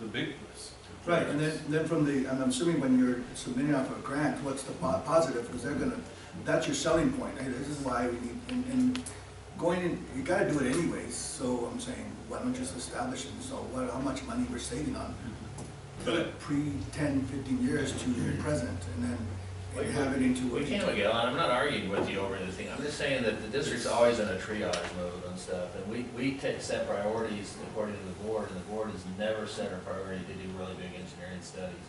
the big plus. Right, and then from the, I'm assuming when you're submitting off a grant, what's the positive, because they're gonna, that's your selling point. Hey, this is why we need, and going in, you gotta do it anyways, so I'm saying, why don't you just establish it, so how much money we're saving on pre-10, 15 years to present, and then have it into We can't, Miguel, and I'm not arguing with you over anything. I'm just saying that the district's always in a triage mode on stuff, and we set priorities according to the board, and the board has never set a priority to do really big engineering studies.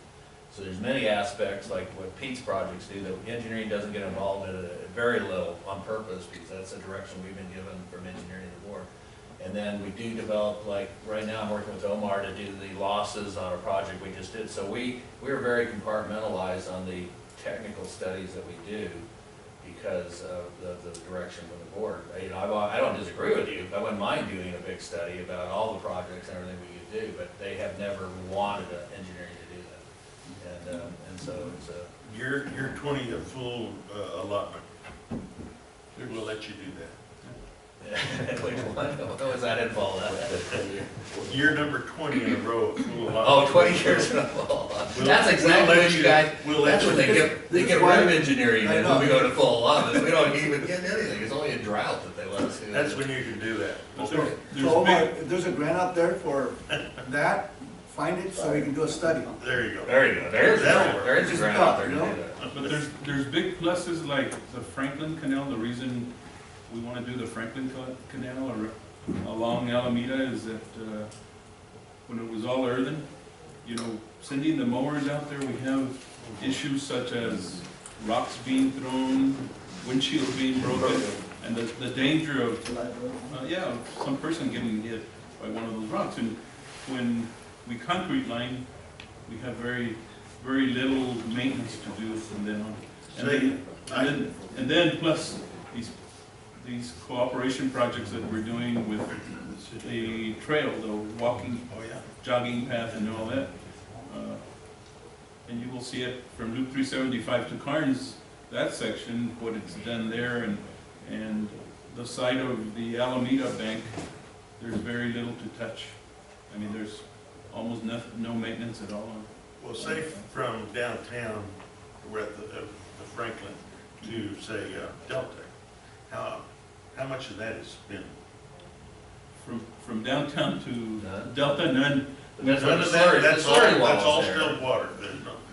So there's many aspects, like what Pete's projects do, that engineering doesn't get involved in it, very little on purpose, because that's the direction we've been given from engineering to the board. And then we do develop, like, right now I'm working with Omar to do the losses on a project we just did. So we're very compartmentalized on the technical studies that we do because of the direction from the board. You know, I don't disagree with you. I wouldn't mind doing a big study about all the projects and everything we could do, but they have never wanted engineering to do that. And so it's a... Your 20th full allotment, we'll let you do that. Which one? What was that involved? Year number 20 in a row of full allotment. Oh, 20 years in a row. That's exactly what you guys, that's what they get rid of engineering and when we go to full allotment. We don't even get anything. It's only a drought that they let us do. That's when you can do that. Okay. So Omar, if there's a grant out there for that, find it so we can do a study. There you go. There you go. There is a grant out there to do that. But there's big pluses like the Franklin Canal. The reason we want to do the Franklin Canal or along Alameda is that when it was all earthen, you know, sending the mowers out there, we have issues such as rocks being thrown, windshields being broken, and the danger of some person getting hit by one of those rocks. And when we concrete line, we have very little maintenance to do from then on. And then plus these cooperation projects that we're doing with the trail, the walking, jogging path and all that. And you will see it from Loop 375 to Carnes, that section, what it's done there, and the side of the Alameda bank, there's very little to touch. I mean, there's almost no maintenance at all. Well, say from downtown, we're at the Franklin, to say Delta, how much of that is spent? From downtown to Delta, none. That's all still water.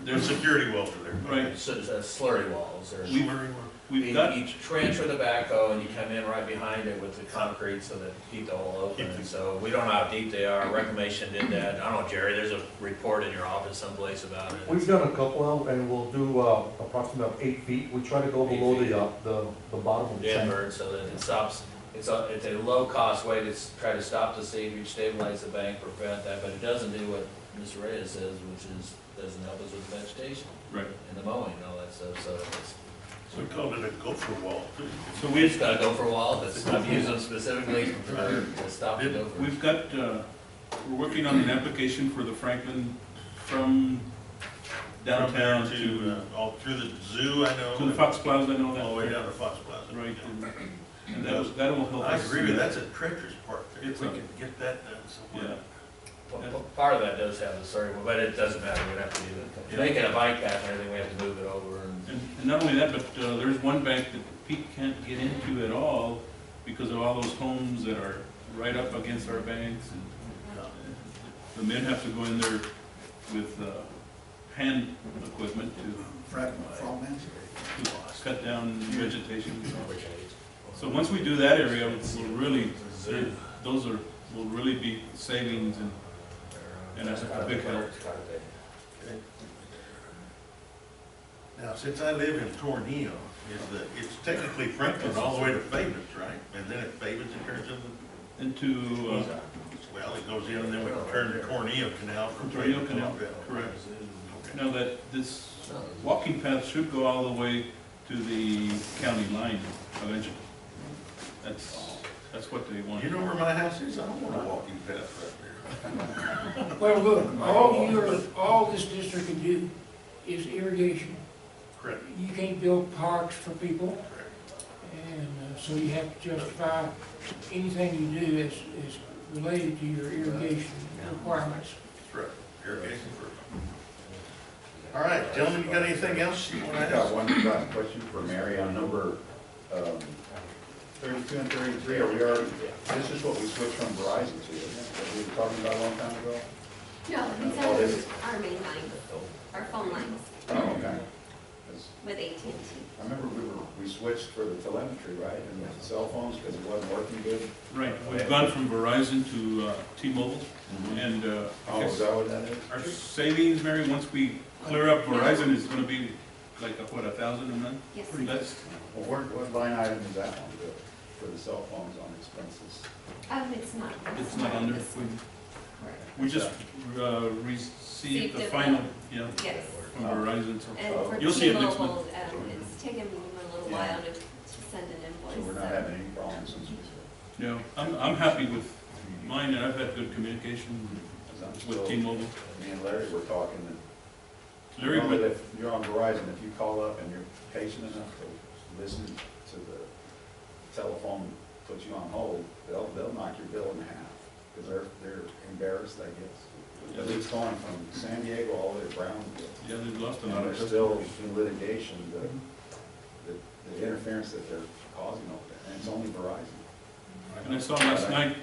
There's security walls are there. Right. So slurry walls. We've got you trench with a backhoe and you come in right behind it with the concrete so that you keep the hole open. And so we don't know how deep they are. Reclamation did that. I don't know, Jerry, there's a report in your office someplace about it. We've done a couple of them, and we'll do approximately 8 feet. We try to go below the bottom of the tank. Invert so that it stops. It's a low-cost way to try to stop the seepage, stabilize the bank, prevent that, but it doesn't do what Mr. Reyes says, which is doesn't help us with vegetation, right, and the mowing and all that stuff. So we called it a gopher wall. So we just got a gopher wall. I've used them specifically to stop the gophers. We've got we're working on an application for the Franklin from downtown to all through the zoo. I know to the Fox Plaza and all that. All the way down to Fox Plaza. Right, and that will help I us. agree with that's a treacherous part there. It's we can get that done somewhere. Yeah. Well, part of that does have the circuit, but it doesn't matter. We'd have to do it. To make it a bike path and everything, we have to move it over. And not only that, but there's one bank that Pete can't get into at all because of all those homes that are right up against our banks. And the men have to go in there with hand equipment to cut down vegetation. So once we do that area, we'll really, will really be savings and that's a big help. Okay. Now, since I live in Tornillo, it's technically Franklin all the way to Favens, right? And then at Favens it turns into well, it goes in and then we can turn the Tornillo Canal from Tornillo Canal, correct. Now that this walking path should go all the way to the county line eventually. That's what they want. You know where my house is? I don't want a walking path right there. Well, look, all this district can do is irrigation. Correct. You can't build parks for people. Correct. And so you have to justify anything you do is related to your irrigation requirements. Right. All right, gentlemen, you got anything else you want I to got ask? one last question for Mary on number 32 and 33. Are we already, this is what we switched from Verizon to, isn't it? That we were talking about a long time ago? No, these Oh, this is- are our main lines, our phone lines Oh, okay. 'Cause with AT&T. I remember we switched for the telemetry, right, and the cell phones because it wasn't working good. Right, we've gone from Verizon to T-Mobile, and I Oh, guess is that what that is? our savings, Mary, once we clear up Verizon, is gonna be like, what, 1,000 a month? Yes. That's, Well, what line item is that on for the cell phones on expenses? It's not. it's not under, This one. Correct. we just received the Received it, final, yeah, Yes, from Verizon, so. and for You'll see it next T-Mobile, it's taken me a little while to send an invoice. So we're not having any problems since we Yeah, I'm happy with mine, and I've had good communication because I'm with still, T-Mobile. me and Larry were talking, and Larry, you know that but, if you're on Verizon, if you call up and you're patient enough to listen to the telephone, put you on hold, they'll knock your bill in half, because they're embarrassed, I guess. But it's going from San Diego all the way to Brownsville. yeah, they've lost a And lot they're of still customers. in litigation, the interference that they're causing over there, and it's only Verizon. And I saw last night,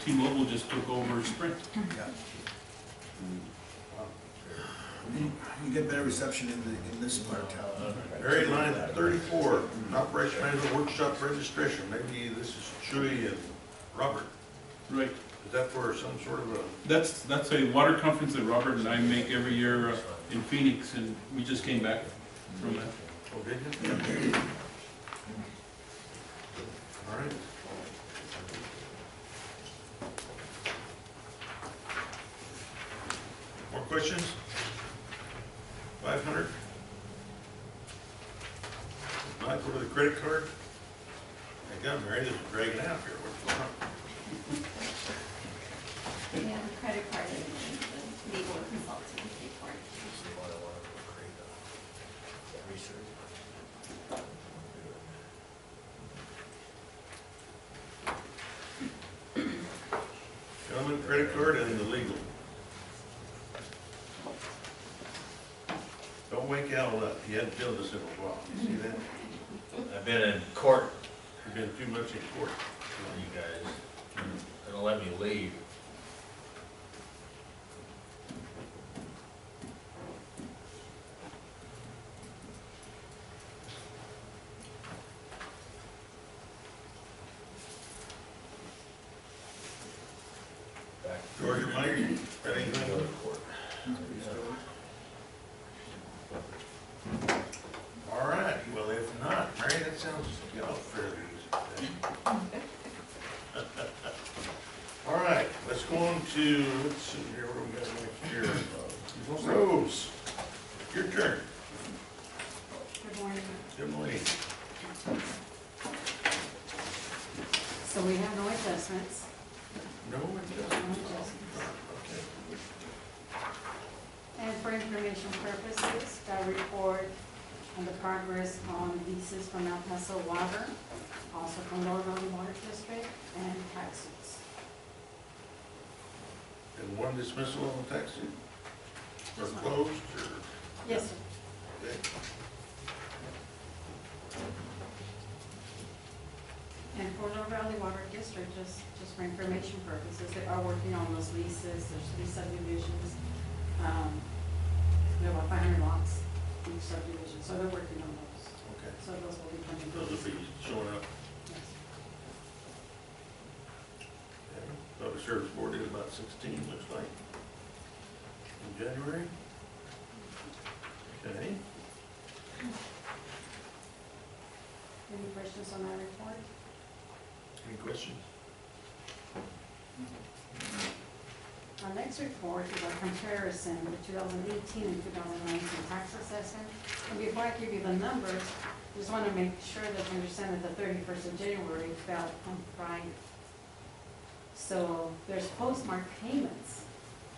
T-Mobile just took over Sprint. Yeah. You get better reception in this part of town. Mary, line 34, operation management workshop registration. Maybe this is Chuy and Robert. Right, Is that for some sort of a, that's a water conference that Robert and I make every year in Phoenix, and we just came back from that. oh, did you? All right. More questions? 500? If not, go to the credit card. Hey, God, Mary, this is dragging out here. What's going on? We have a credit card and the legal consultant report. Gentlemen, credit card and the legal. Don't wake Al up. He hadn't filled this in a while. You see that? I've been in court You've been too much in court. with you guys. They don't let me leave. Back George, Mike, got anything? to court. All right, well, if not, Mary, that sounds, you know, fairly easy. All right, let's go on to, let's see here, what do we got next here? Rose, your turn. Good morning. Good morning. So we have no adjustments. No, it No doesn't. adjustments. Okay. And for information purposes, got a report on the progress on leases from El Paso Water, also from Lower Valley Water District, and tax suits. And one dismissal on the tax suit? Or Just one. closed, or? Yes, sir. Okay. And for Lower Valley Water District, just for information purposes, they are working on those leases, there's 3 subdivisions. We have about 500 lots each subdivision, so they're working on those. Okay. So those will be coming. Those will be showing up. Yes. Okay. Public Service Board did about 16, looks like, in January. Okay. Any questions on that report? Any questions? Our next report is a comparison of 2018 and 2019 tax assessment. And before I give you the numbers, I just want to make sure that you understand that the 31st of January fell on Friday. So there's postmark payments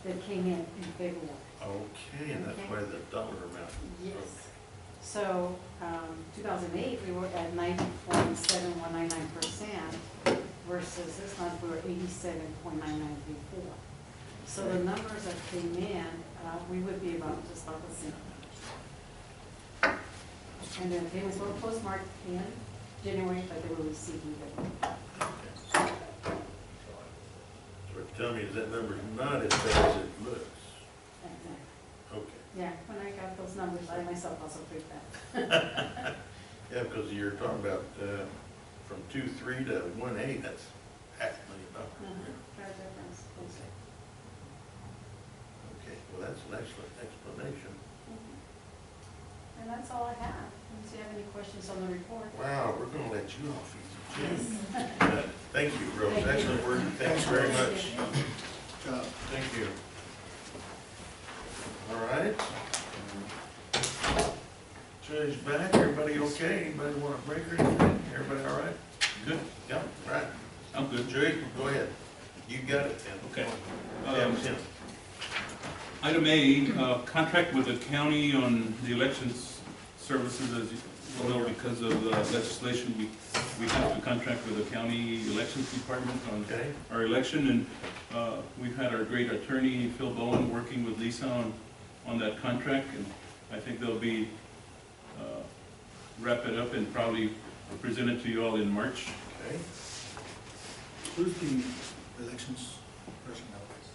that came in February. Okay, and that's why the dollar amount. Yes. So, 2008, we were at 90.7199% versus this month, we were 87.994. So the numbers that came in, we would be about just about the same. And then payments were postmarked in January, but they were received in February. So tell me, is that number's not as bad as it looks? Okay. Yeah, when I got those numbers, I myself also freaked out. Yeah, because you're talking about, from 2.3 to 1.8, that's $500,000. Fair difference. Okay, well, that's an excellent explanation. And that's all I have. Unless you have any questions on the report. Wow, we're gonna let you off easy, Yes. too. Thank you, Rose, Thank you. excellent work, thanks very much. Job. Thank you. All right. Judge back, everybody okay? Anybody want a break or anything? Everybody all right? Good, Yep, right. I'm good. Judy, go ahead. You got it, Tim. Okay. Yeah, Tim. Item A, contract with the county on the elections services, as you well know, because of the legislation, we have to contract with the county elections department on Okay. our election, and we've had our great attorney, Phil Bowen, working with Lisa on that contract, and I think they'll be, wrap it up and probably present it to you all in March. Okay. Who's the elections person nowadays?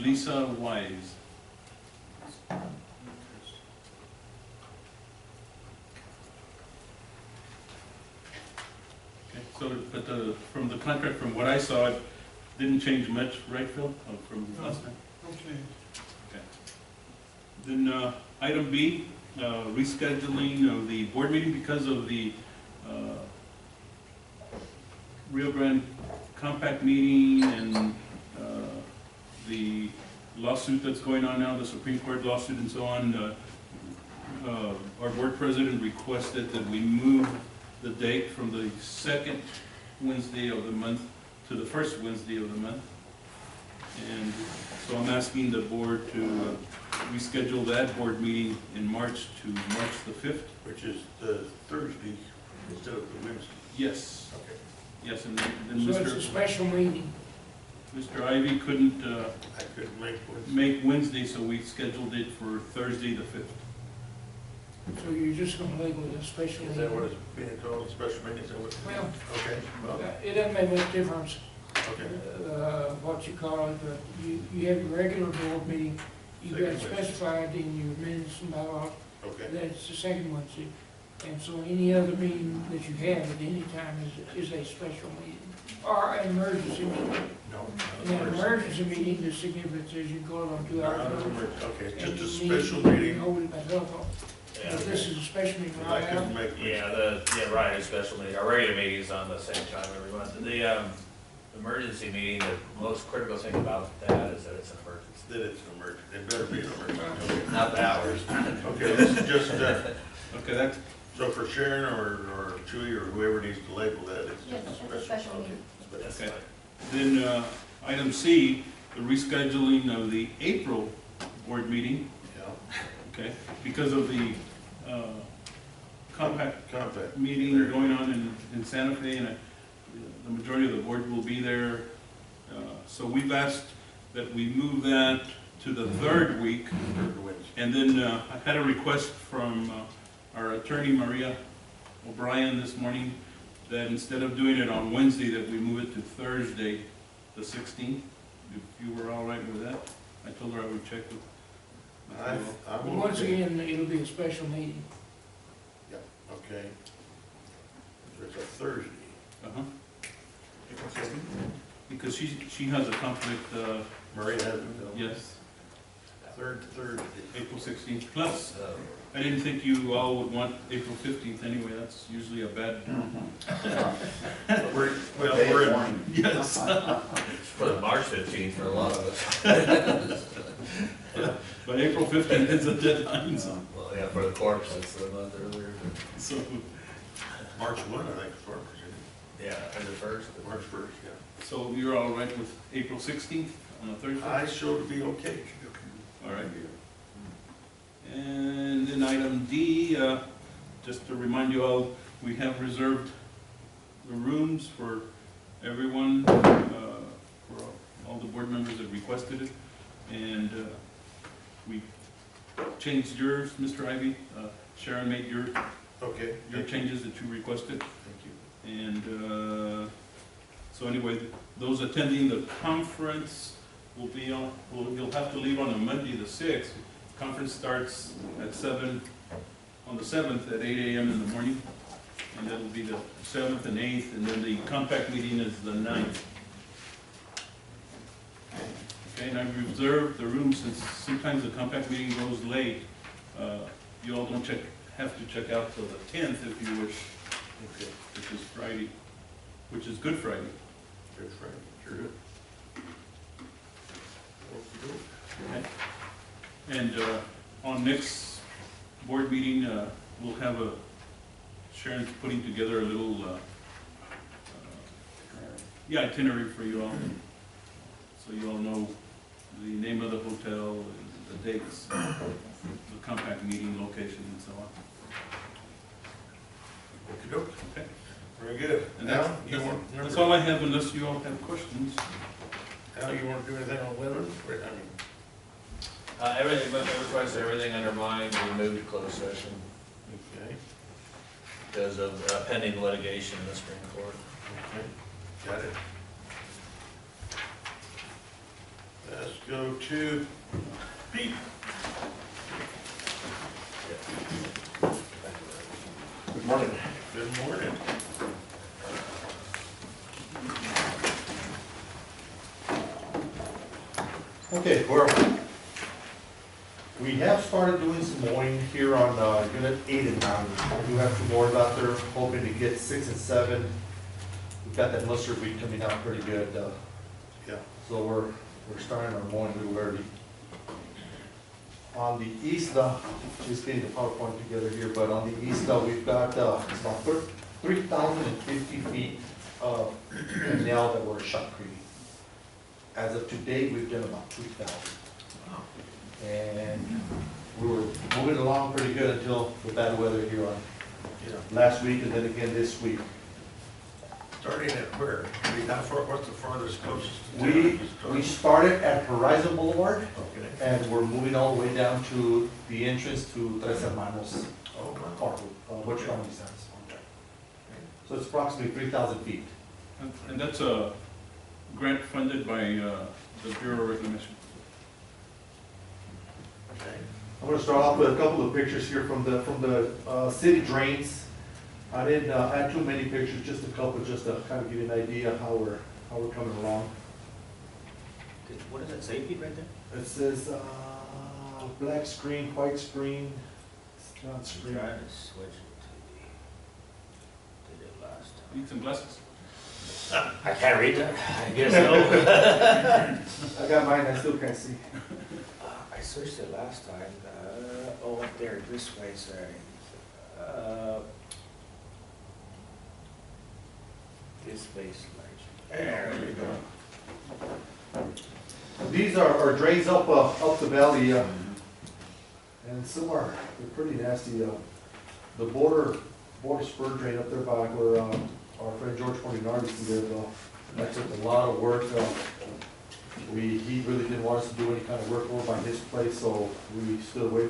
Lisa Wise. Okay, so, but from the contract, from what I saw, it didn't change much, right, Phil, from last time? Okay. Okay. Then, item B, rescheduling of the board meeting because of the, Rio Grande Compact meeting and, the lawsuit that's going on now, the Supreme Court lawsuit and so on. Our board president requested that we move the date from the second Wednesday of the month to the first Wednesday of the month. And so I'm asking the board to reschedule that board meeting in March to March the 5th. Which is the Thursday instead of the Wednesday. Yes, Okay. yes, and then So it's a special meeting. Mr. Ivy couldn't I couldn't make Wednesday. make Wednesday, so we scheduled it for Thursday the 5th. So you're just gonna label it a special Is that what meeting? it's being called, a special meeting? Is that what? Well, Okay, well, it doesn't make much difference, okay. what you call it, but you have your regular board meeting. You've got it Second Wednesday. specified in your minutes and bylaws Okay. that it's the second Wednesday. And so any other meeting that you have at any time is a special meeting, or an emergency meeting. No. And an emergency meeting, the significance is you go on 2 hours. notice, Okay, it's and just a you need- special you can meeting. Hold it by telephone. Yeah, But this is a special meeting, But I right? couldn't make Wednesday. yeah, right, a special meeting, our regular meeting is on the same time every month. The, emergency meeting, the most critical thing about that is that it's an emergency. That it's an emergency, it better be an emergency. Okay. Not the hours. Okay, this is just, Okay, that's, so for Sharon or Chewy or whoever needs to label that, it's Yes, just it's a special meeting. That's Okay. fine. then, item C, the rescheduling of the April board meeting, Yeah, okay, because of the, compact compact. meeting There. going on in Santa Fe, and the majority of the board will be there. So we've asked that we move that to the third week. Third Wednesday. And then I had a request from our attorney, Maria O'Brien, this morning, that instead of doing it on Wednesday, that we move it to Thursday, the 16th. If you were all right with that, I told her I would check with. I'm But once okay. again, it'll be a special meeting. Yeah, okay. So it's a Thursday. Uh-huh. Because she has a conflict, Maria has it. yes, Third Thursday. April 16th. Plus, So, I didn't think you all would want April 15th anyway, that's usually a bad. We're in, Yes. for the March 15th for a lot of us. But April 15th is a deadline, so. Well, yeah, for the corpse, it's a month earlier. So, March 1, I think, for Yeah, and the first. March 1st, yeah. so you're all right with April 16th on a Thursday? I show to be okay. All right. And then item D, just to remind you all, we have reserved the rooms for everyone, for all the board members that requested it. And we changed yours, Mr. Ivy. Sharon made your Okay. changes that you requested. Thank you. And so anyway, those attending the conference will be on, you'll have to leave on a Monday, the 6th. Conference starts at 7, on the 7th at 8 a.m. in the morning. And that'll be the 7th and 8th, and then the compact meeting is the 9th. Okay, and I've reserved the room since sometimes the compact meeting goes late. You all don't have to check out till the 10th if you wish, Okay. which is Friday, which is Good Friday. Good Friday. Sure. Okay. And on next board meeting, we'll have Sharon's putting together a little itinerary for you all. So you all know the name of the hotel, and the dates, the compact meeting location, and so on. Okey-doke. Okay. Very good. And Now, that's, you want, that's all I have unless you all have questions. Now, you want to do anything on women? Everything, but the request, everything under mine, we moved to closed session Okay, because of pending litigation in the Supreme Court. okay, got it. Let's go to Pete. Good morning. Good morning. Okay, we have started doing some mowing here on Unit 8 and 9. We do have 2 mowers out there, hoping to get 6 and 7. We've got that mustard weed coming out pretty good, Yeah. so we're starting our mowing a little early. On the east, just getting the PowerPoint together here, but on the east, we've got it's about 3,050 feet of canal that we're shotcreting. As of today, we've done about 2,000. And we were moving along pretty good until the bad weather here on last week and then again this week. Starting at where? I mean, how far, what's the farthest closest? We started at Horizon Boulevard Okay. and we're moving all the way down to the entrance to Tres Hermanos Oh, wow. Park, which county stands. So it's approximately 3,000 feet. And that's a grant funded by the Bureau of Reclamation. Okay. I'm going to start off with a couple of pictures here from the city drains. I didn't add too many pictures, just a couple, just to kind of give you an idea how we're coming along. What does that say, Pete, right there? It says black screen, white screen, it's not screen. Trying to switch it to, did it last time. Need some glasses? I can't read that, I guess so. I got mine, I still can't see. I switched it last time, oh, up there, this way, sorry. This base light. There we go. These are drains up the valley, and some are, they're pretty nasty. The border spur drain up there by where our friend George Fortinari used to live, that took a lot of work. He really didn't want us to do any kind of work over by his place, so we stood away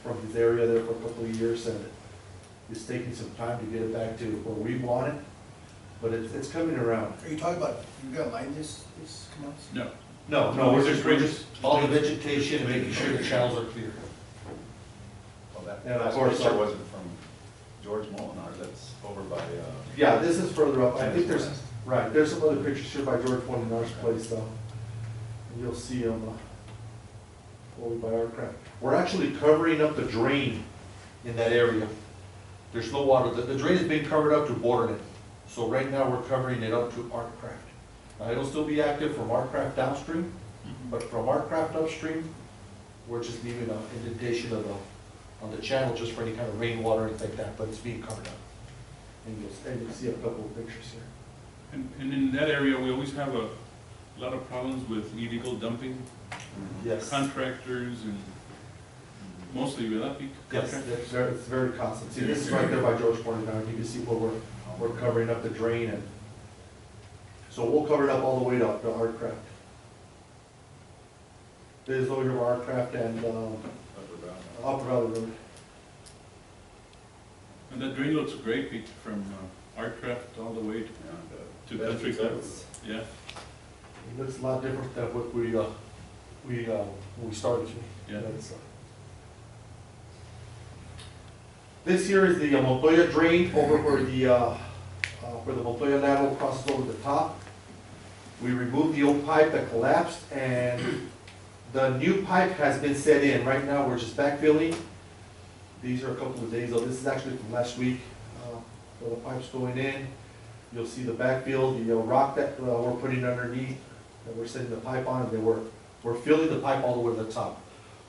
from his area there for a couple of years, and it's taking some time to get it back to where we want it, but it's coming around. Are you talking about, you got line this canals? No. No, we're Just just all the vegetation and making sure the channels are clear. Well, that And of last course, picture wasn't from George Molinar, that's over by, Yeah, this is further up. I think there's some other pictures here by George Fortinari's place though. And you'll see them over by our craft. We're actually covering up the drain in that area. There's no water. The drain is being covered up to border it. So right now we're covering it up to our craft. Now it'll still be active from our craft downstream, but from our craft upstream, we're just leaving an indentation on the channel just for any kind of rainwater or anything like that, but it's being covered up. And you'll see a couple of pictures here. And in that area, we always have a lot of problems with illegal dumping, Yes. contractors, and mostly without Yes, contractors. it's very constant. See, this is right there by George Fortinari. You can see where we're covering up the drain, and so we'll cover it up all the way to our craft. This is over our aircraft and Upper Valley Road. And that drain looks great, Pete, from Artcraft all the way to Country Club. Yeah. It looks a lot different than what we started. Yeah. This here is the Montoya drain over where the Montoya lateral crosses over the top. We removed the old pipe that collapsed, and the new pipe has been set in. Right now, we're just backfilling. These are a couple of days old. This is actually from last week, where the pipe's going in. You'll see the backfill, the rock that we're putting underneath, that we're setting the pipe on, and then we're filling the pipe all the way to the top.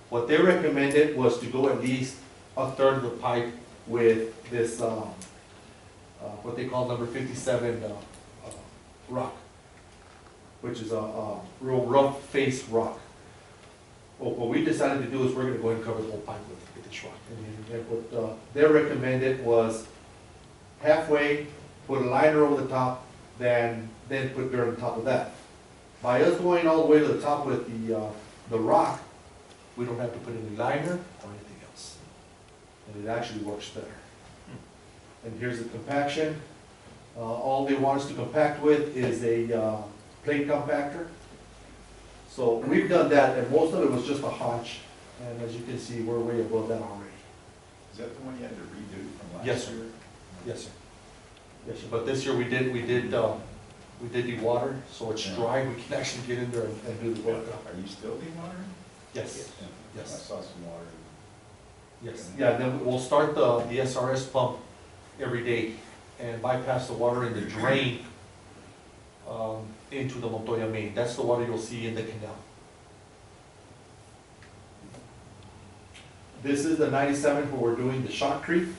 What they recommended was to go at least a third of the pipe with this, what they call number 57 rock, which is a real rough face rock. Well, what we decided to do is we're going to go ahead and cover the whole pipe with this rock. And what they recommended was halfway, put a liner over the top, then put dirt on top of that. By us going all the way to the top with the rock, we don't have to put any liner or anything else. And it actually works better. And here's the compaction. All they want us to compact with is a plate compactor. So we've done that, and most of it was just a hunch. And as you can see, we're way above that already. Is that the one you had to redo from last year? Yes, sir. Yes, sir. Yes, sir. But this year we did de-water, so it's dry. We can actually get in there and do the work. Are you still dewatering? Yes. Yeah. I Yes. saw some water. Yes. Yeah. Then we'll start the SRS pump every day and bypass the water in the drain into the Montoya main. That's the water you'll see in the canal. This is the 97 where we're doing the shotcrete,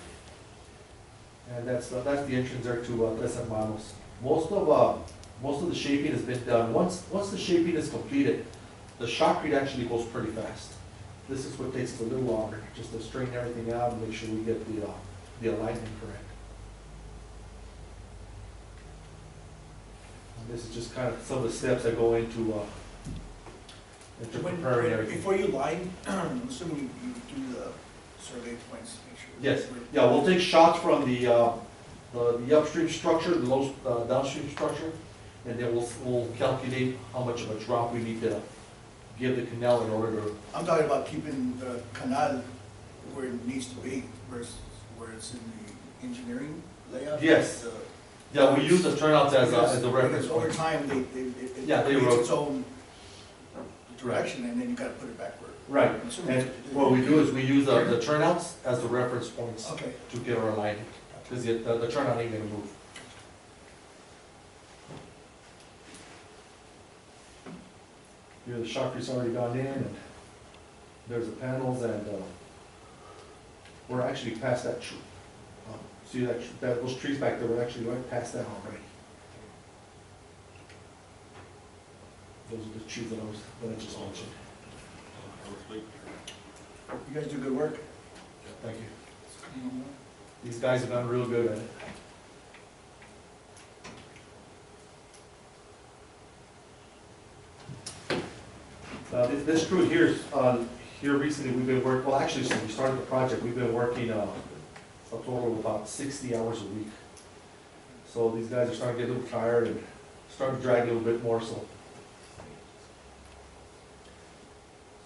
and that's the entrance there to Tres Hermanos. Most of the shaping has been done. Once the shaping is completed, the shotcrete actually goes pretty fast. This is what takes a little longer, just to straighten everything out and make sure we get the alignment correct. And this is just kind of some of the steps that go into preparing everything. Before you line, I'm assuming you do the survey points, make sure. Yes, yeah, we'll take shots from the upstream structure, the low, downstream structure, and then we'll calculate how much of a drop we need to give the canal in order to. I'm talking about keeping the canal where it needs to be versus where it's in the engineering layout. Yes. Yeah, we use the turnouts as a reference Because over point. time, it Yeah, they creates wrote- its own direction, and then you gotta put it backward. Right, I'm assuming and you what we do is we use the turnouts as the reference points Okay. to get our alignment, because the turnout ain't gonna move. Here, the shotcrete's already gone in, and there's the panels, and we're actually past that tree. See those trees back there, we're actually right past that already. Those are the trees that I just mentioned. You guys do good work. Thank you. These guys have done real good at it. This crew here, here recently, we've been working, well, actually, since we started the project, we've been working a total of about 60 hours a week. So these guys are starting to get a little tired and starting to drag a little bit more, so.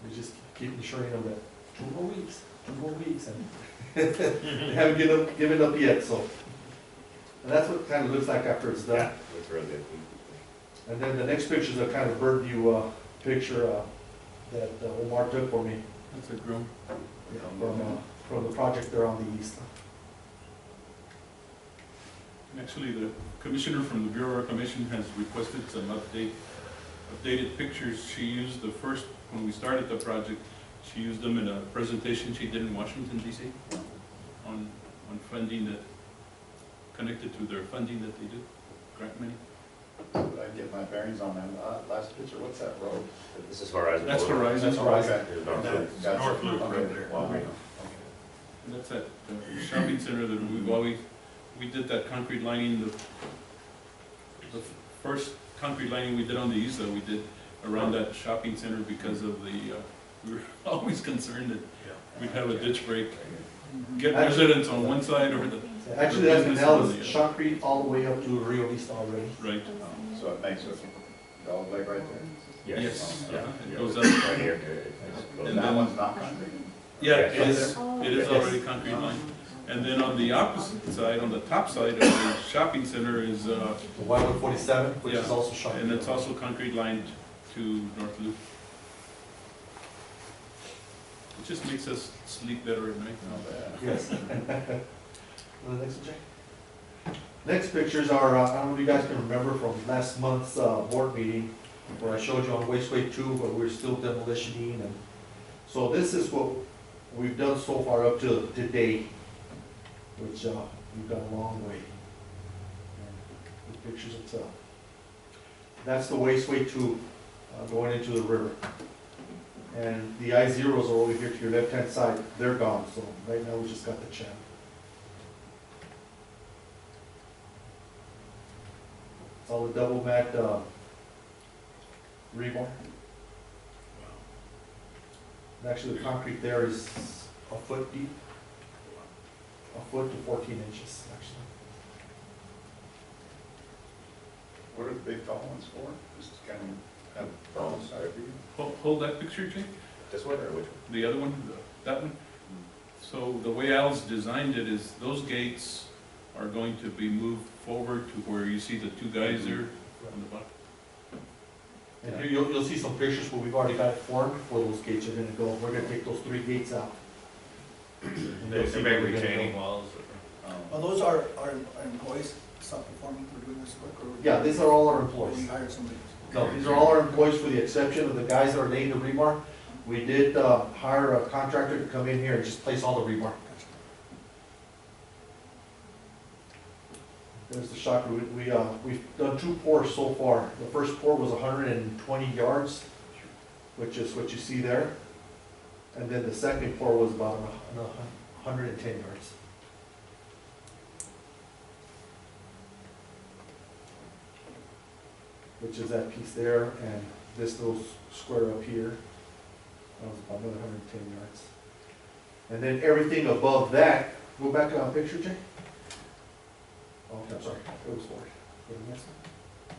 We just keep assuring them that 2 more weeks, and they haven't given up yet, so. And that's what it kind of looks like after it's done. Looks real good. And then the next picture is a kind of bird view picture that Omar took for me That's a groom. from the project there on the east. Actually, the commissioner from the Bureau of Reclamation has requested some updated pictures. She used the first, when we started the project, she used them in a presentation she did in Washington, D.C. on funding that, connected to their funding that they do, grant money. I get my bearings on that last picture, what's that road? This is Horizon. That's Boulevard. Horizon. That's Okay. There's North Loop. That's North Loop okay. right there. Wow. And that's at the shopping center that we did that concrete lining, the first concrete lining we did on the east, we did around that shopping center because of the, we were always concerned that we'd have a ditch break. Get residents on one side or the, Actually, that canal business on is the shotcrete all the way up to Rio Vista already. right? So it makes it all the way right there. Yes, Yeah. it goes up. Right here. And that one's not concrete? Yeah, it is, Oh. it is already concrete line. And then on the opposite side, on the top side of the shopping center is, The Y147, which is Yeah. also shotcrete. and it's also concrete lined to North Loop. It just makes us sleep better at night. Not bad. Yes. The next one, Jay? Next pictures are, I don't know if you guys can remember from last month's board meeting, where I showed you on Wasteway 2, but we're still demolitioning, and so this is what we've done so far up to today, which we've got a long way. And the pictures itself. That's the Wasteway 2 going into the river. And the I-0s are over here to your left-hand side, they're gone, so right now we just got the channel. It's all the double mat rebar. And actually, the concrete there is a foot deep, a foot to 14 inches, actually. What are the big tall ones for? Just to kind of have a side view? Hold that picture, Jake, This one or which one? the other one, that one. So the way Al's designed it is those gates are going to be moved forward to where you see the two guys there on the bottom. And here you'll see some pictures where we've already got it formed where those gates are gonna go. We're gonna take those 3 gates out. And you'll see where they're gonna retaining go. walls. Are those our employees stop performing for doing this work, or? Yeah, these are all our Or employees. we hire somebody? No, these are all our employees for the exception of the guys that are laying the rebar. We did hire a contractor to come in here and just place all the rebar. There's the shocker. We've done 2 pours so far. The first pour was 120 yards, which is what you see there. And then the second pour was about 110 yards. Which is that piece there, and this little square up here. That was about another 110 yards. And then everything above that, go back to our picture, Jay. Oh, I'm sorry, it was forward. Go to the next one.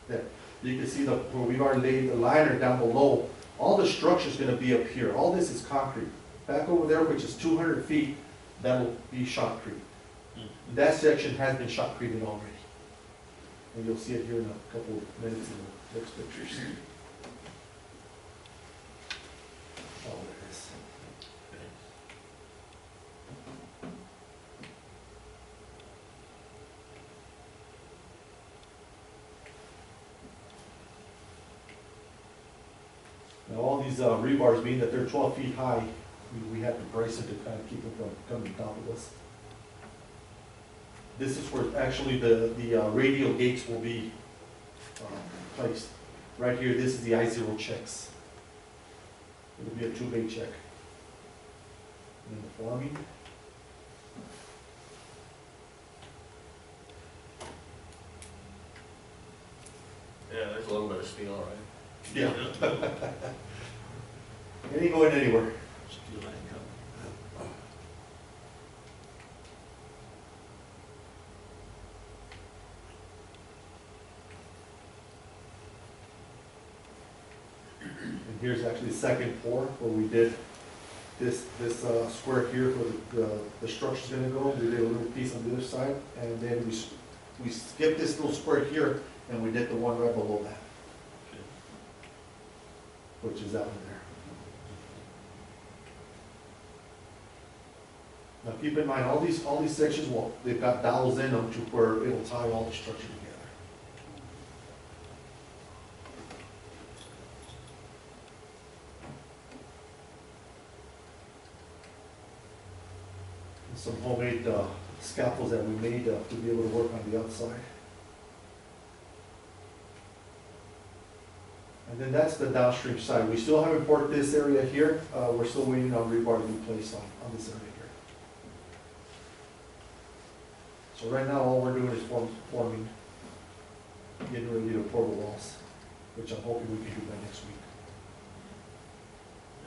There, you can see where we've already laid the liner down below. All the structure's gonna be up here. All this is concrete. Back over there, which is 200 feet, that'll be shotcrete. That section has been shotcreted already. And you'll see it here in a couple of minutes in the next pictures. Oh, there it is. Now, all these rebars, being that they're 12 feet high, we have to brace it to kind of keep them from coming down with us. This is where actually the radial gates will be placed. Right here, this is the I-0 checks. It'll be a 2-bay check. And then the forming. Yeah, there's a little bit of steel, right? Yeah. It ain't going anywhere. And here's actually the second pour where we did this square here where the structure's gonna go. We did a little piece on the other side, and then we skipped this little square here, and we did the one right below that, which is that one there. Now keep in mind, all these sections, well, they've got dowels in them to where it'll tie all the structure together. And some homemade scaffolds that we made to be able to work on the outside. And then that's the downstream side. We still haven't poured this area here. We're still waiting on rebar to be placed on this area here. So right now, all we're doing is forming, getting ready to pour the walls. which I'm hoping we can do by next week.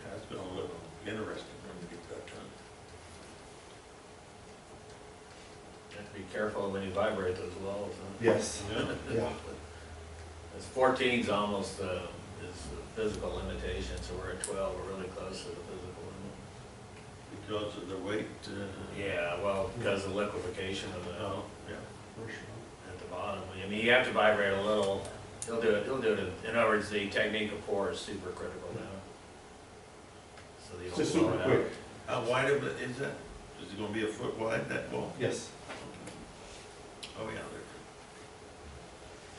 That's gonna look interesting when we get that done. You have to be careful when you vibrate those wells, huh? Yes, Yeah. yeah. It's 14's almost, is the physical limitation, so we're at 12, we're really close to the physical limit. Because of the weight, Yeah, well, because of liquefaction of the, oh, yeah. For sure. at the bottom. I mean, you have to vibrate a little, he'll do it, in other words, the technique of pour is super critical now. So that you It's don't just blow super it out. quick. How wide of it is that? Is it gonna be a foot wide, that wall? Yes. Oh, yeah,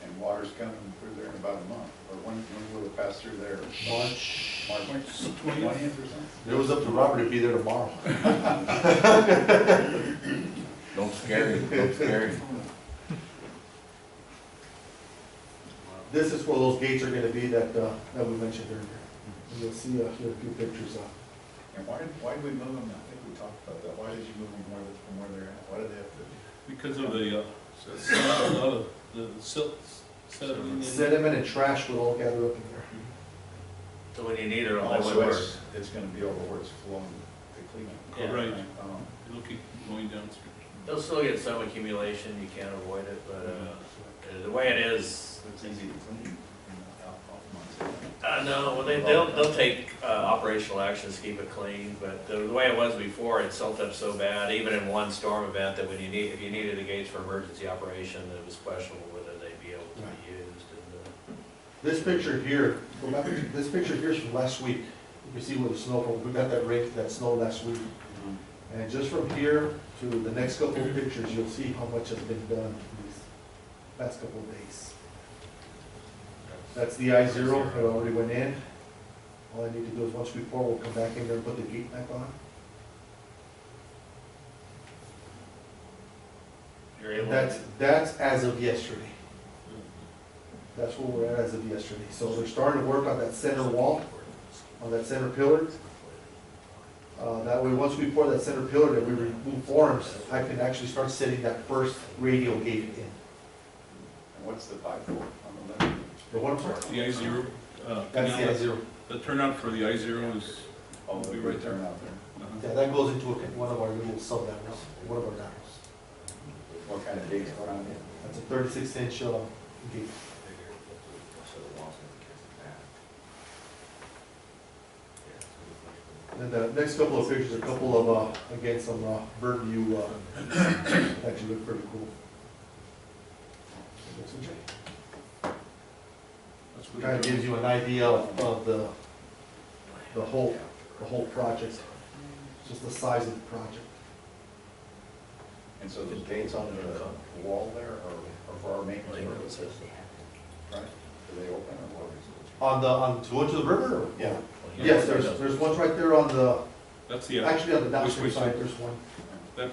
And water's coming through there in about a month, or when will it pass through there? March. March 20th or something? It was up to Robert to be there tomorrow. Don't scare him, don't scare him. This is where those gates are gonna be that, that we mentioned earlier. And you'll see, here a few pictures. And why did we move them? I think we talked about that. Why did you move them from where they're at? Why did they have to? Because of the silt settling in. Sediment and trash will all gather up in there. So when you need it, it'll Oh, only so work. it's gonna be over where it's flowing to Cleveland. Yeah. Right. Oh. It'll keep going downstream. They'll still get some accumulation, you can't avoid it, but, the way it is, It's easy to clean, off months. no, well, they'll take, operational actions to keep it clean, but the way it was before, it silt up so bad, even in one storm event, that when if you needed the gates for emergency operation, it was questionable whether they'd be able to be used. This picture here, go back, this picture here is from last week. You can see where the snow, we got that snow last week. And just from here to the next couple of pictures, you'll see how much has been done these past couple of days. That's the I-0 that already went in. All I need to do is once we pour, we'll come back in there and put the gate back on. You're able That's as of yesterday. That's where we're at as of yesterday. So they're starting to work on that center wall, on that center pillar. That way, once we pour that center pillar that we remove forms, I can actually start setting that first radial gate in. And what's the pipe for on the left? The one part? The I-0, That's the I-0. the turnout for the I-0 is, Oh, Be the right right there. turn out there. Yeah, that goes into one of our little sub-laterals, one of our laterals. What kind of gates going on there? That's a 36-inch gate. And the next couple of pictures, a couple of, again, some bird view, actually look pretty cool. that's what Kind of gives you an idea of the whole project, just the size of the project. And so the gates on the wall there are for our maintenance purposes, right? Do they open or what? To go into the river? Or? Yeah. Yes, there's ones right there on the, That's the, actually on the downstream Which way? side, there's one. that,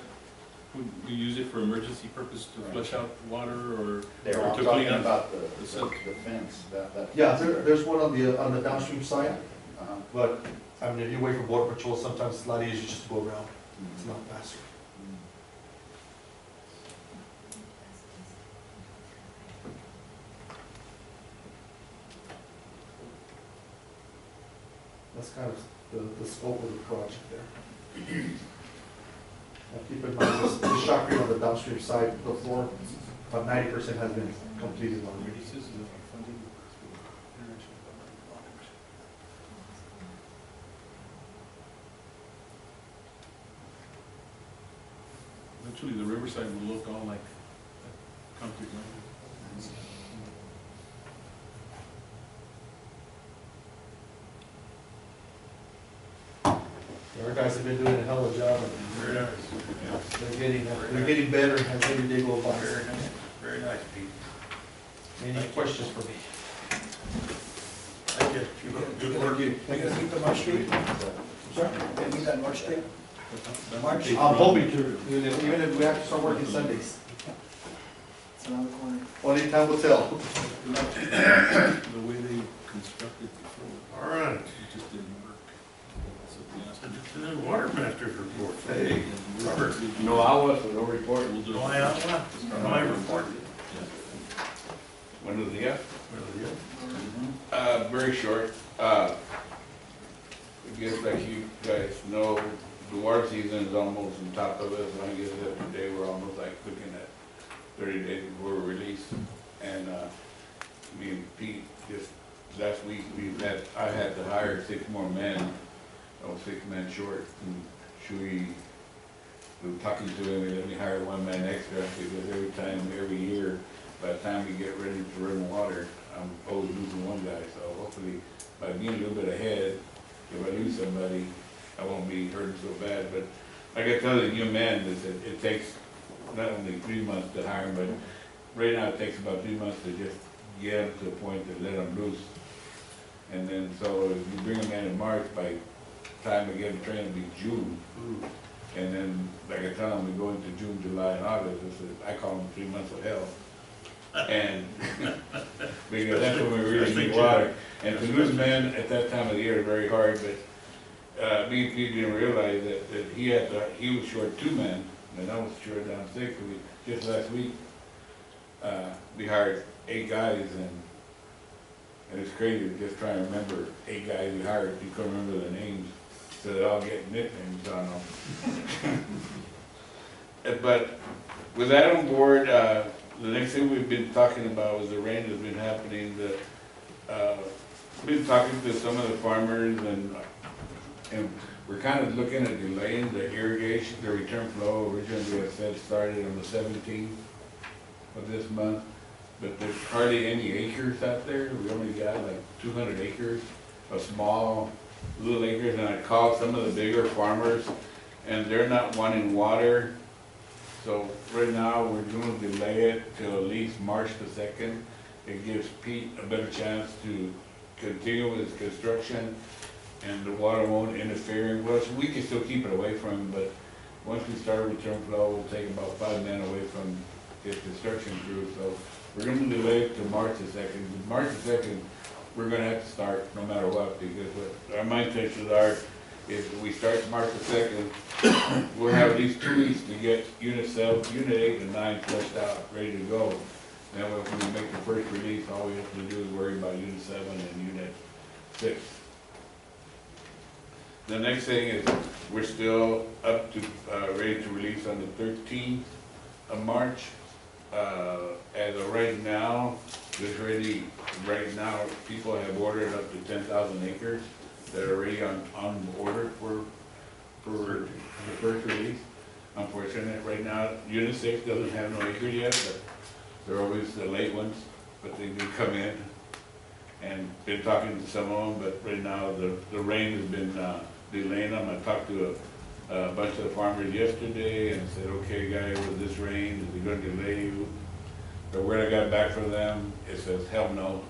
we use it for emergency purpose to flush out water or They're Or I'm to talking clean up about the the silt. fence, that. Yeah, there's one on the downstream side, Uh-huh. but, I mean, if you wait for border patrol, sometimes it's a lot easier just to go around. It's not faster. That's kind of the scope of the project there. Now keep in mind, this shot grid on the downstream side, the floor, about 90% has been completed already. eventually the riverside will look all like concrete jungle. Our guys have been doing a hell of a job, and Very nice. they're getting better as every day goes by. Very nice, Pete. Any questions for me? Thank you. Good work. You gonna meet the March Street? Sorry? Can you meet that March Street? March? I'm hoping to, even if we have to start working Sundays. It's around the corner. Only time will tell. The way they constructed before, All right. it just didn't work. So we asked them The new water master's report. Hey, Robert. No, I wasn't, no report. We'll do No, it. I have one. My report. When was it, yeah? Well, yeah. very short. I guess like you guys know, the water season is almost on top of us. I guess that today we're almost like looking at 30 days before release. And me and Pete, just last week, I had to hire 6 more men. I was 6 men short. And Shui, we were talking to him, and let me hire 1 man extra, because every year, by the time we get ready to run water, I'm always losing 1 guy. So hopefully, by being a little bit ahead, if I lose somebody, I won't be hurting so bad. But like I tell the new men, it takes not only 3 months to hire them, but right now it takes about 3 months to just get them to the point to let them loose. And then, so if you bring them in March, by the time we get them trained, it'll be June. And then, like I tell them, we go into June, July, and August. I call them 3 months of hell. And because that's when we really need water. And to lose men at that time of the year is very hard. But me and Pete didn't realize that he was short 2 men, and I was short down 6. Just last week, we hired 8 guys, and it's crazy to just try to remember 8 guys we hired. You couldn't remember their names, so they all get nicknames on them. But with that on board, the next thing we've been talking about was the rain that's been happening. We've been talking to some of the farmers, and we're kind of looking at delaying the irrigation, the return flow. Originally, we had said started on the 17th of this month, but there's hardly any acres out there. We only got like 200 acres of small little acres, and I called some of the bigger farmers, and they're not wanting water. So right now, we're going to delay it till at least March the 2nd. It gives Pete a better chance to continue with his construction, and the water won't interfere. Well, we can still keep it away from him, but once we start return flow, we'll take about 5 men away from his construction crew. So we're going to delay it to March the 2nd. March the 2nd, we're going to have to start no matter what, because what my intentions are, if we start March the 2nd, we'll have at least 2 weeks to get Unit 8 and 9 flushed out, ready to go. Then when we make the first release, all we have to do is worry about Unit 7 and Unit 6. The next thing is we're still up to ready to release on the 13th of March. As of right now, people have ordered up to 10,000 acres that are already on order for the first release. Unfortunately, right now, Unit 6 doesn't have no acres yet, but they're always the late ones, but they do come in. And been talking to some of them, but right now the rain has been delaying them. I talked to a bunch of the farmers yesterday and said, okay guys, with this rain, is it going to delay you? But when I got back from them, it says, hell no.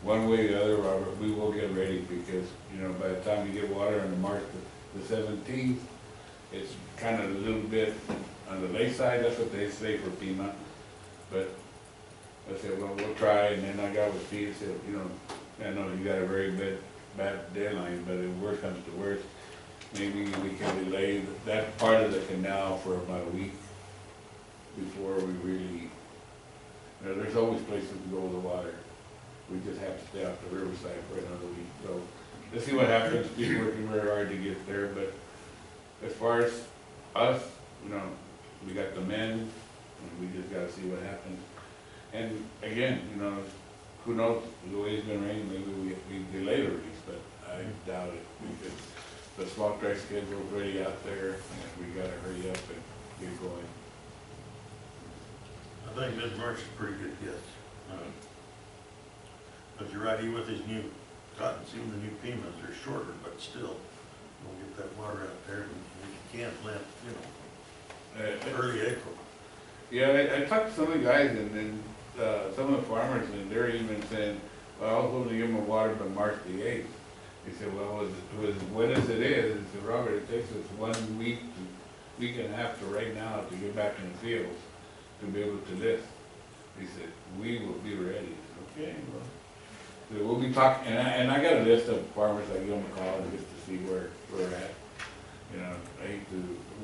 One way or the other, Robert, we will get ready, because, you know, by the time you get water on March the 17th, it's kind of a little bit on the late side. That's what they say for FEMA. But I said, well, we'll try. And then I got with Pete and said, you know, I know you got a very bad deadline, but if worse comes to worse, maybe we can delay that part of the canal for about a week before we really, you know, there's always places to go with the water. We just have to stay off the riverside for another week. So let's see what happens. We're working very hard to get there, but as far as us, you know, we got the men, and we just gotta see what happens. And again, you know, who knows, the way it's been raining, maybe we delay the release, but I doubt it, because the swamp dry schedule is already out there, and we gotta hurry up and get going. I think mid-March is a pretty good guess. But you're right, even with these new cotton, even the new FEMAs, they're shorter, but still, we'll get that water out there, and you can't plant, you know, early April. Yeah, I talked to some of the guys, and then some of the farmers, and they're even saying, well, I was supposed to give them water by March the 8th. He said, well, as wet as it is, he said, Robert, it takes us 1 week and a half to right now to get back in the fields to be able to list. He said, we will be ready. I said, okay, well. So we'll be talking, and I got a list of farmers I give them a call just to see where we're at. You know, I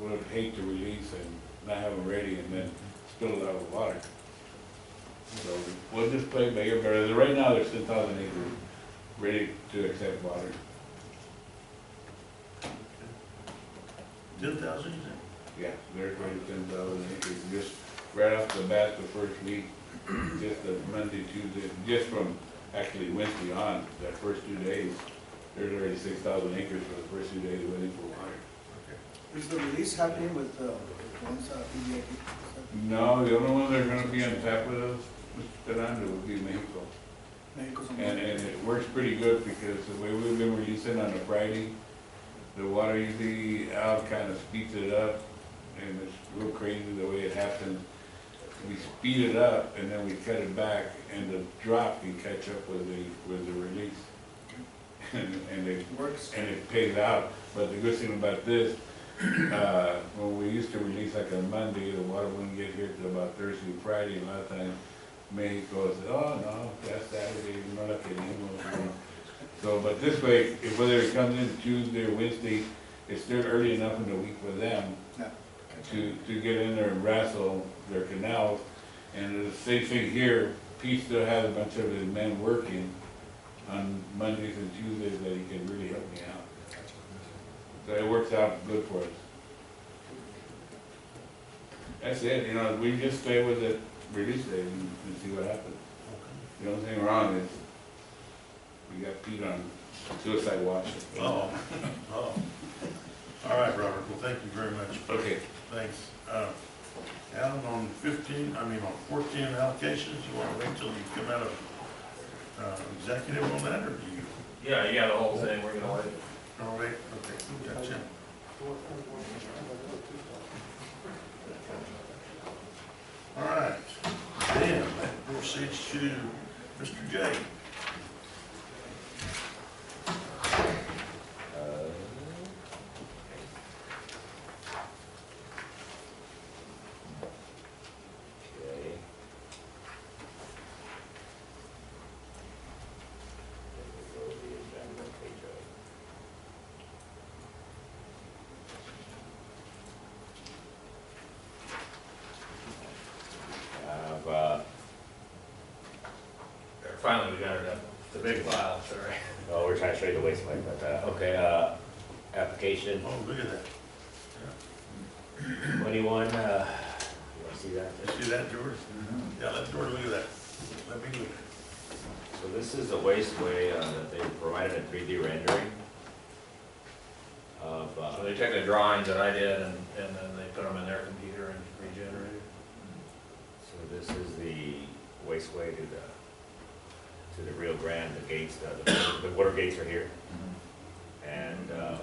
would hate to release and not have them ready and then spill it out of the water. So we'll just play by ear, but right now there's 10,000 acres ready to accept water. 10,000, you think? Yeah, they're ready 10,000 acres, just right off the bat, the first week, just the Monday, Tuesday, just from actually Wednesday on, that first 2 days, there's already 6,000 acres for the first 2 days waiting for water. Is the release happening with, one's, PDA? No, the only one they're gonna be on tap with us, Mr. Fernando, would be Mexico. Mexico's on And it works pretty good because the way we've been releasing on a Friday, the water usually out kind of speeds it up, and it's real crazy the way it happens. We speed it up and then we cut it back, and the drop can catch up with the release. And it pays out. But the good thing about this, when we used to release like on Monday, the water wouldn't get here till about Thursday, Friday. A lot of times, Mexico said, "Oh no, that's Saturday, no la queremos." So, but this way, if whether it comes in Tuesday or Wednesday, it's still early enough in the week for them Yeah. to get in there and wrestle their canals. And the same thing here, Pete still has a bunch of his men working on Mondays and Tuesdays that he can really help me out. So it works out good for us. That's it, you know, we just stay with it, release date and see what happens. The only thing wrong is we got Pete on suicide watch. Oh. All right, Robert, well, thank you very much. Okay. Thanks. Alan, on 14 allocations, you want to wait till you come out of executive on that, or do you? Yeah, you got the whole thing, we're gonna wait. Oh, wait, okay, gotcha. All right, then that proceeds to Mr. J. Finally, we got it up, the big file, sorry. Oh, we're trying to show you the waste line, but, okay, application Oh, look at that. 21, you wanna see that? You see that, George? Yeah, let George look at that. Let me look. So this is the wasteway, that they provided a 3D rendering of, So they took the drawings that I did and then they put them in their computer and regenerated. so this is the wasteway to the Rio Grande, the gates, the water gates are here. And, I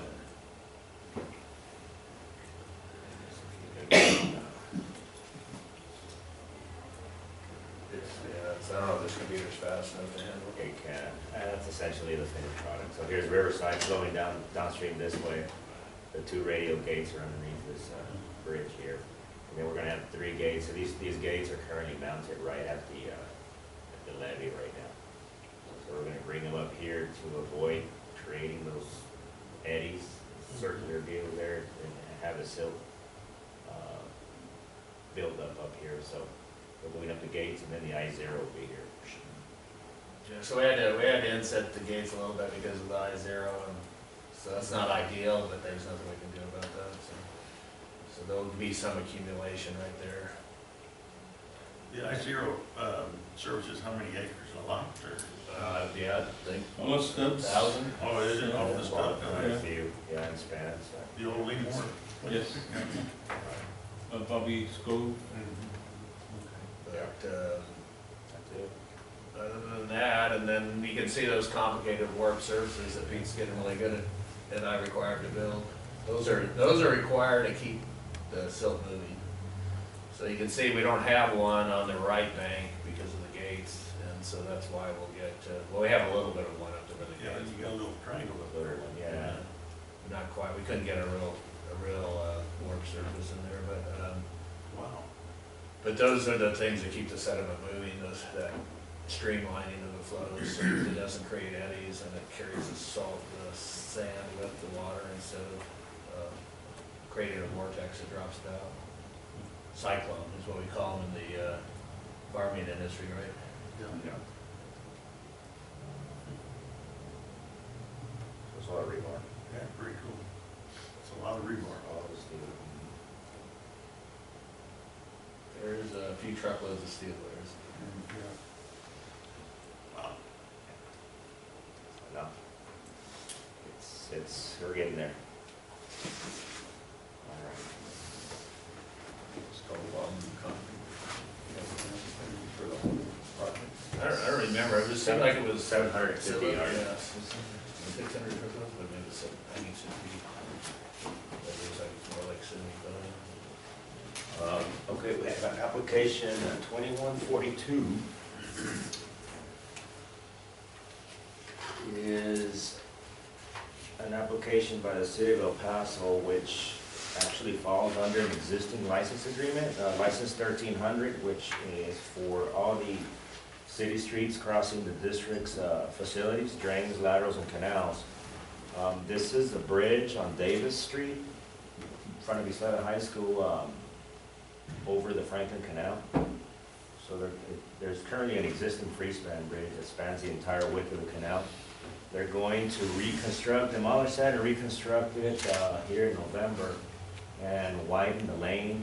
don't know if this computer's fast enough to handle. it can, and that's essentially the finished product. So here's Riverside going downstream this way. The 2 radial gates are underneath this bridge here. And then we're gonna have 3 gates. So these gates are currently mounted right at the levee right now. So we're gonna bring them up here to avoid creating those eddies, circular deal there, and have a silt build up here. So we're moving up the gates, and then the I-0 will be here. Yeah, so we had to inset the gates a little bit because of the I-0, and so that's not ideal, but there's nothing we can do about that, so there'll be some accumulation right there. The I-0 services how many acres? A lot, or? Yeah, I think All those stubs? 1,000. Oh, is it all this stuff? Quite a few, yeah, in spans. The old Leavenworth? Yes. Bobby Scove. But, That's it. other than that, and then you can see those complicated warp surfaces that Pete's getting really good at, and I required to build. Those are required to keep the silt moving. So you can see we don't have one on the right bank because of the gates, and so that's why we'll get, well, we have a little bit of one up there by the Yeah, gates. you got a little triangle up there. Yeah. Not quite, we couldn't get a real warp surface in there, Wow. but those are the things that keep the sediment moving, that streamlining of the flows, so it doesn't create eddies, and it carries the sand with the water instead of creating a vortex that drops down. Cyclone is what we call them in the farming industry, right? Yeah. It's a lot of rebar. Yeah, pretty cool. It's a lot of rebar. All the steel. There's a few truckloads of steel there. Wow. No. We're getting there. All right. It's called volume concrete. For the whole project. I don't remember, it seemed like it was. 750 yards. Yeah, 600 truckloads, but maybe it's, I think it should be, it looks like it's more like 75. Okay, we have application 2142 is an application by the city of El Paso, which actually falls under an existing license agreement, license 1300, which is for all the city streets crossing the district's facilities, drains, laterals, and canals. This is a bridge on Davis Street, in front of Isleta High School, over the Franklin Canal. So there's currently an existing freespan bridge that spans the entire width of the canal. They're going to demolish that and reconstruct it here in November and widen the lane